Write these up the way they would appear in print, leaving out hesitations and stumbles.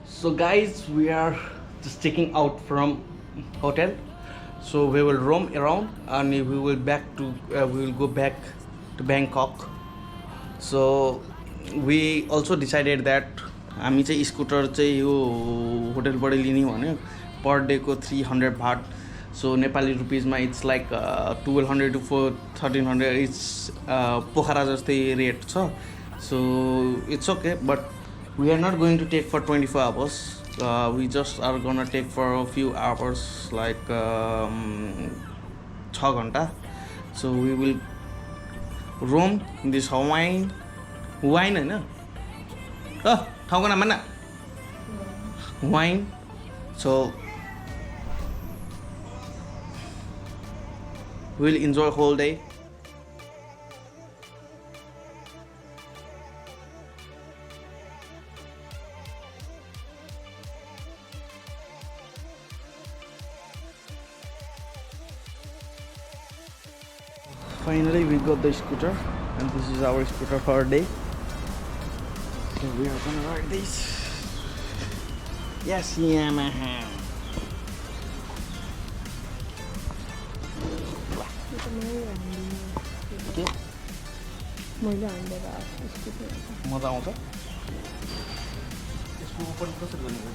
So guys, we are just checking out from hotel. So we will roam around and we will go back to Bangkok. So we also decided that हामी चाहिँ scooter चाहिँ यो होटलबाट लिने भन्यो पर डेको 300 baht so Nepali रुपिजमा it's like 1200 to 1300 it's Pokhara जस्तै rate छ so it's okay but we are not going to take for 24 hours. We just are gonna take for a few hours, like 6 घन्टा. So we will roam this Hawaiian होइन ठाउँको नाम भन्न Hawaiian. So we'll enjoy whole day. Finally we got the scooter and this is our scooter for a day. So we are gonna ride this. Yes, Yamaha. Okay. मजा आउँछ यसको open कसरी गर्ने हो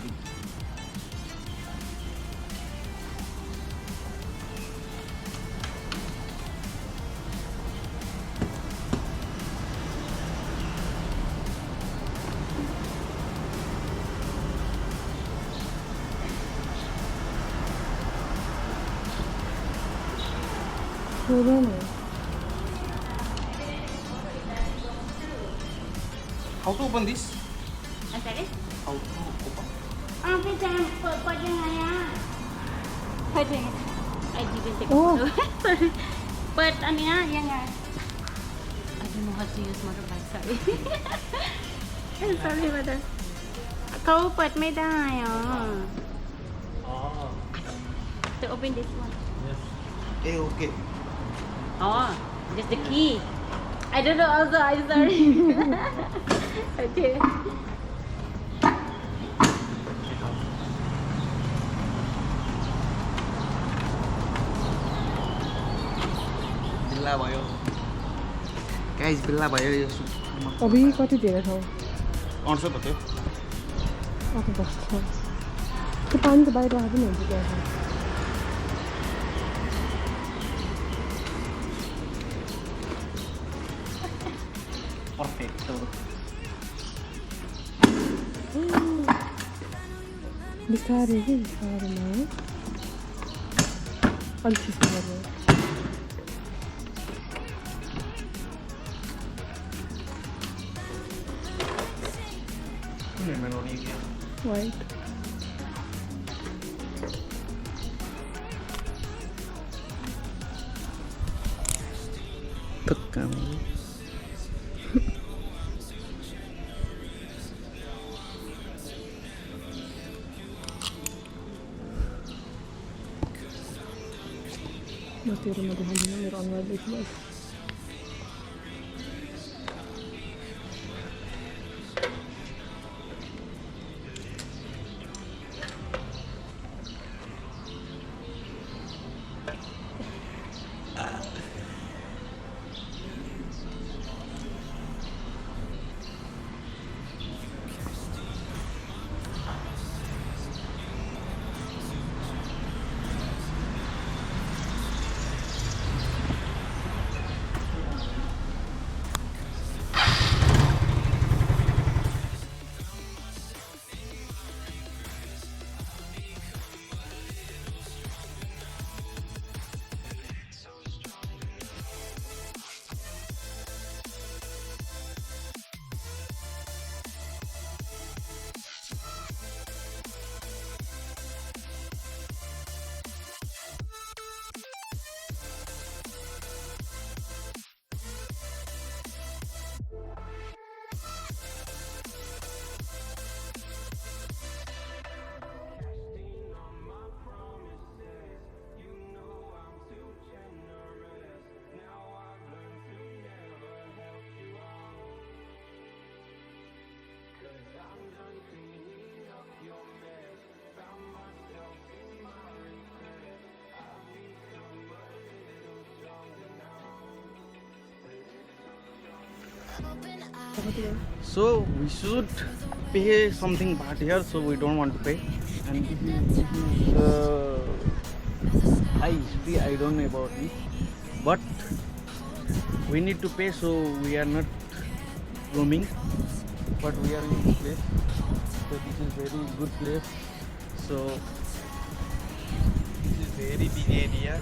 How to open this? I'm sorry? How to open? พี่แจมเปิดยังไงอ่ะเปิดยังไง I didn't take photo sorry เปิดอันเนี้ยยังไง I don't know how to use motorbike sorry sorry brother เขาเปิดไม่ได้อ่ะ to open this one Okay. oh just the key I don't know also I'm sorry okay बिल्ला भयो guys बिल्ला भयो यो अभी कति धेरै ठाउँ 800 पऱ्यो अब बस्छ त्यो पानी त बाहिर आएको पनि हुन्छ त्यहाँ पर्फेक्ट बिस्तारै के बिस्तारैमा अलिक चिसो गर्यो White. Tukang. Mati rumah Tuhan ini orang lain itu. So we should pay something baht here, so we don't want to pay. And this is high history, I don't know about it, but we need to pay, so we are not roaming, but we are in this place. So this is very good place. So this is very big area.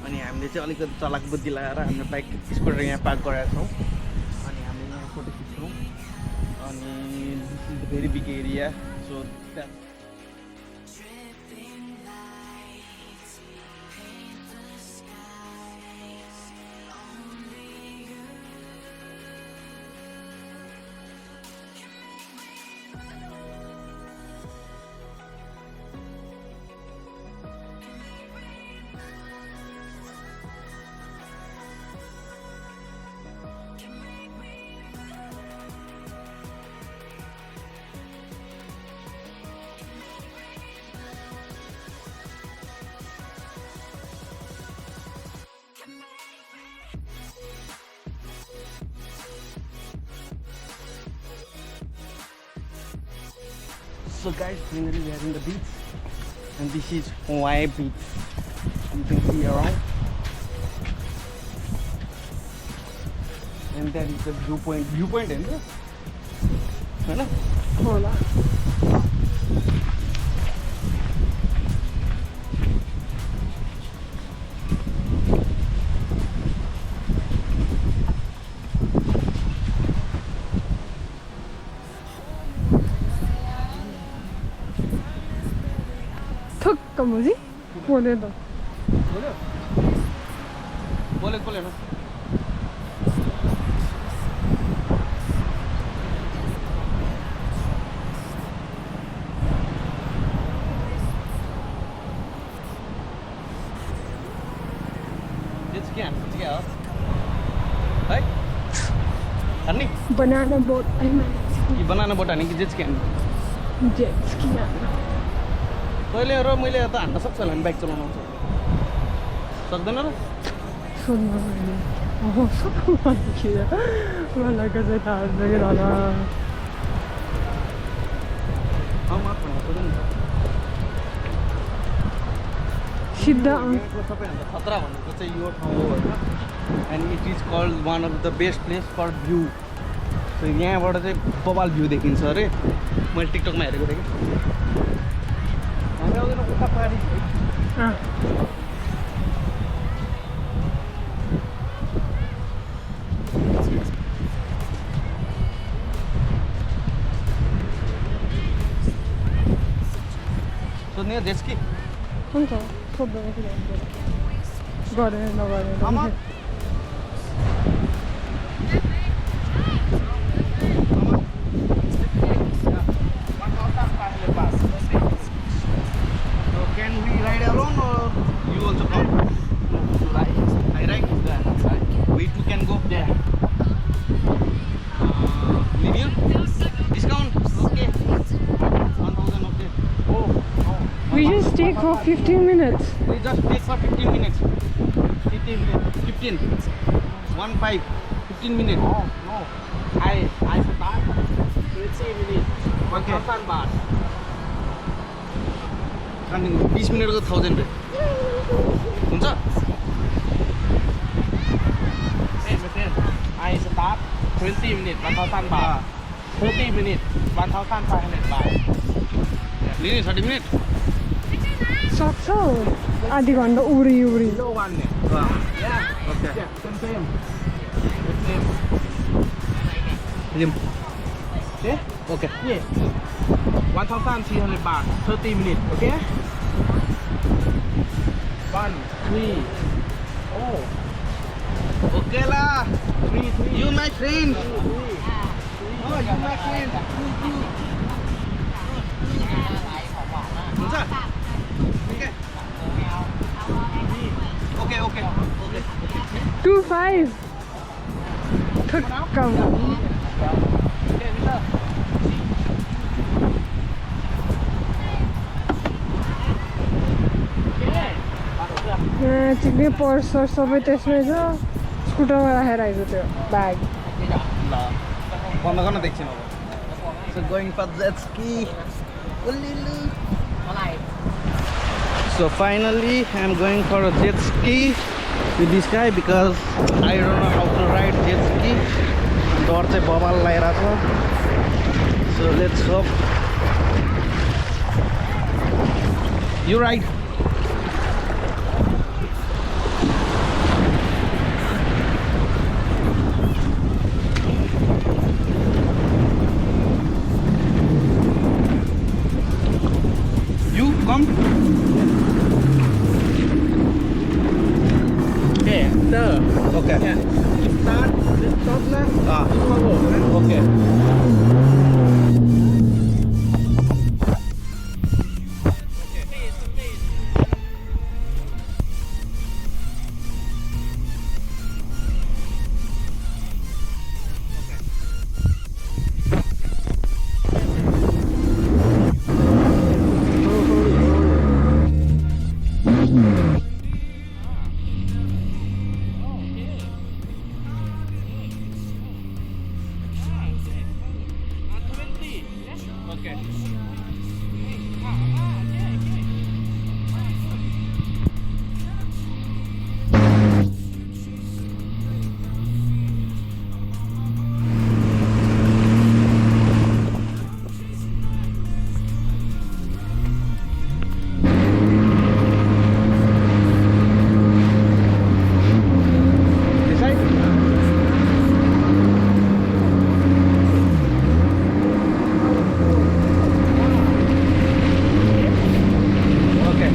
अनि हामीले चाहिँ अलिकति चलाक बुद्धि लगाएर हाम्रो bike scooter यहाँ park गरेका छौँ अनि हामीले यहाँ फोटो खिच्छौँ अनि this is the very big area so that So guys, finally we are in the beach, and this is Hua Hin Beach. You can see around, and that is the viewpoint. Viewpoint, है ना? होला 턱가 뭐지? 보내다 बोले ना Jet ski हो है अनि banana boat कि banana boat हाने कि जेट स्की jet ski तैँले र मैले त हान्न सक्छ होला नि बाइक चलाउन आउँछ सक्दैन र 손만 손만 기야 मलाई कसै थाहा छैन होला सिधा सबैभन्दा खतरा भनेको चाहिँ यो ठाउँ हो होइन and it is called one of the best place for view so यहाँबाट चाहिँ बबाल भ्यू देखिन्छ अरे मैले टिकटकमा हेरेको थिएँ कि हामी आउँदैन उता पारी सोध्ने जेस्की हुन्छ सोध्दैन किन गरे नगरे आमा Can we ride alone or you also come? No, I ride. We two can go there. Linear? Discount? Okay. 1,000 okay. Oh, no. We just stay for 15 minutes. We just take for 15 minutes. 15 minutes. 15. 15 minutes. Oh, no. I start 20 minutes. 1,000 baht. अनि 20 मिनटको 1000 रुपियाँ हुन्छ I start 20 minutes, 1,000 baht. 30 minutes, 1,500 baht. लिने 30 minute सक्छ आधी घन्टा उरी उरी No one. Yeah. Okay Yeah, same. Same. लिम Okay? Okay Yeah. 1,300 baht, 30 minutes, okay? 1, 3. Oh, okay ला 3, 3. You my friend 3. Oh, you my friend. हुन्छ ओके ओके ओके 2-5 ठक्क चिक्ने पर्स सबै त्यसमै छ स्कुटरमा राखेर आइज त्यो ब्याग ल बन्द गर्न देख्छिन अब So going for jet ski. So finally I'm going for a jet ski with this guy because I don't know how to ride jet ski. डर चाहिँ बबाल लागिरहेको छ. So let's hope. You ride. You come. Okay, sir. Okay. Yeah. Start. Stop now. Ah. Follow. Okay. Okay. This side? Okay.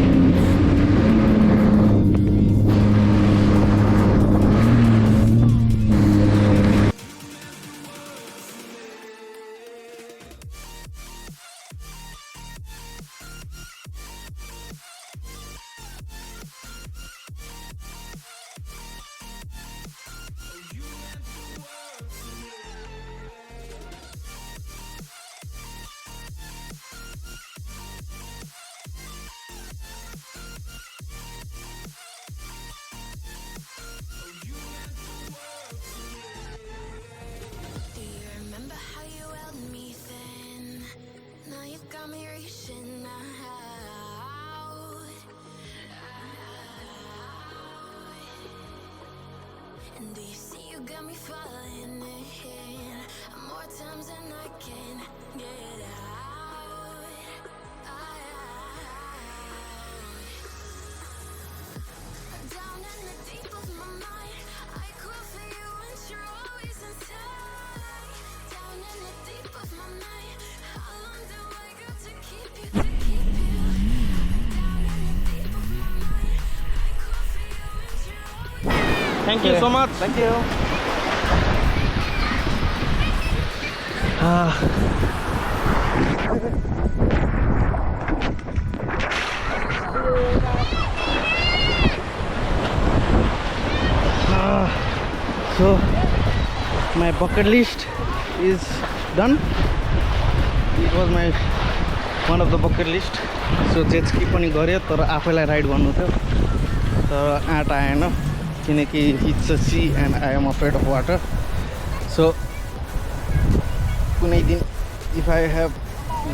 Do you remember how you held me then? Now you got me reaching out. And do you see you got me falling in more times than I can get out. Down in the deep of my mind, I crawl for you and you're always inside. Down in the deep of my mind, how long do I got to keep you, to keep you? Down in the deep of my mind, I crawl for you and you're always. Thank you so much. Thank you. So my bucket list is done. It was my one of the bucket list. So jet ski पनि गऱ्यो तर आफैलाई ride गर्नु थियो तर आँट आएन किनकि it's a sea and I am afraid of water. So कुनै दिन if I have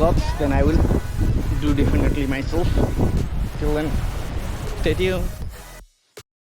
guts then I will do definitely myself. Till then stay tuned.